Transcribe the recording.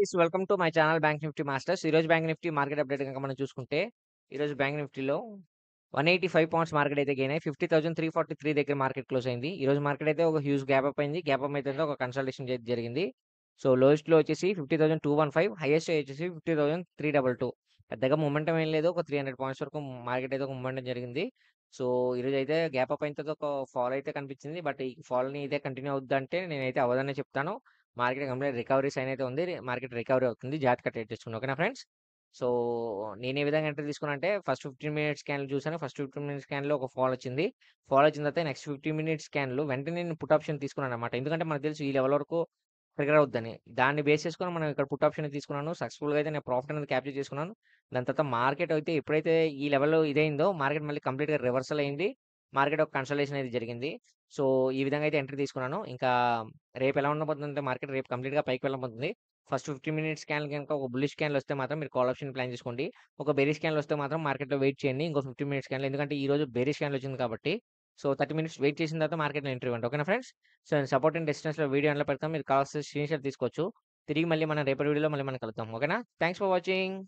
Guys welcome to my channel bank Nifty masters. ఈరోజు bank Nifty market update కనుక మనం చూసుకుంటే, ఈరోజు బ్యాంక్ నిఫ్టీలో 185 పాయింట్స్ మార్కెట్ అయితే గెయిన్ అయ్యి 50,343 దగ్గర మార్కెట్ క్లోజ్ అయింది. ఈరోజు మార్కెట్ అయితే ఒక హ్యూజ్ గ్యాప్ అప్ అయింది. గ్యాప్ అప్ అయితే ఒక కన్సల్టేషన్ జరిగింది. సో లోయెస్ట్‌లో వచ్చేసి 50,215, హైయెస్ట్ వచ్చేసి 50,322. పెద్దగా మొమెంటం ఏం లేదు. ఒక 300 పాయింట్స్ వరకు మార్కెట్ అయితే ఒక మొమెంటం జరిగింది. సో ఈరోజు అయితే గ్యాప్ అప్ అయిన తర్వాత ఒక ఫాల్ అయితే కనిపించింది. బట్ ఈ ఫాల్‌ని ఇదే కంటిన్యూ అవుద్దంటే నేనైతే అవ్వదనే చెప్తాను. మార్కెట్ కంప్లీట్ రికవరీ సైన్ అయితే ఉంది. మార్కెట్ రికవరీ అవుతుంది. జాగ్రత్తగా ట్రేడ్ చేసుకోండి. ఓకేనా ఫ్రెండ్స్? సో, నేను ఏ విధంగా ఎంట్రీ తీసుకున్నానంటే ఫస్ట్ 15 మినిట్స్ స్కాన్‌లో చూసాను. ఫస్ట్ 15 మినిట్స్ స్కాన్‌లో ఒక ఫాల్ వచ్చింది. ఫాల్ వచ్చిన తర్వాత నెక్స్ట్ 15 మినిట్స్ స్కాన్‌లో వెంటనే నేను పుట్ ఆప్షన్ తీసుకున్నానన్నమాట. ఎందుకంటే మనకు తెలుసు ఈ లెవెల్ వరకు ట్రిగ్గర్ అవుద్దని. దాన్ని బేస్ చేసుకొని మనం ఇక్కడ పుట్ ఆప్షన్ తీసుకున్నాను. సక్సెస్‌ఫుల్‌గా అయితే నేను ప్రాఫిట్ అనేది క్యాప్చర్ చేసుకున్నాను. దాని తర్వాత మార్కెట్ అయితే ఎప్పుడైతే ఈ లెవెల్ ఇదయిందో మార్కెట్ మళ్ళీ కంప్లీట్‌గా రివర్సల్ అయింది. మార్కెట్ ఒక కన్సల్టేషన్ అయితే జరిగింది. సో, ఈ విధంగా అయితే ఎంట్రీ తీసుకున్నాను. ఇంకా రేపు ఎలా ఉండబోతుందంటే మార్కెట్ రేపు కంప్లీట్‌గా పైకి వెళ్ళబోతుంది. ఫస్ట్ 15 మినిట్స్ స్కాన్ గనుక ఒక బుల్లిష్ స్కాన్‌లో వస్తే మాత్రం మీరు కాల్ ఆప్షన్ ప్లాన్ చేసుకోండి. ఒక బేరిష్ స్కాన్‌లో వస్తే మాత్రం మార్కెట్‌లో వెయిట్ చేయండి. ఇంకో 15 మినిట్స్ స్కాన్‌లో ఎందుకంటే ఈరోజు బేరిష్ స్కాన్‌లో వచ్చింది కాబట్టి. సో, 30 మినిట్స్ వెయిట్ చేసిన తర్వాత మార్కెట్‌లో ఎంట్రీ ఇవ్వండి. ఓకేనా ఫ్రెండ్స్? సో, సపోర్ట్ అండ్ రెసిస్టెన్స్‌లో వీడియో ఎండ్‌లో పెడతాం. మీరు కావాల్సిన స్క్రీన్‌షాట్ తీసుకోవచ్చు. తిరిగి మళ్ళీ మనం రేపటి వీడియోలో మళ్ళీ మనం కలుద్దాం. ఓకేనా? Thanks for watching.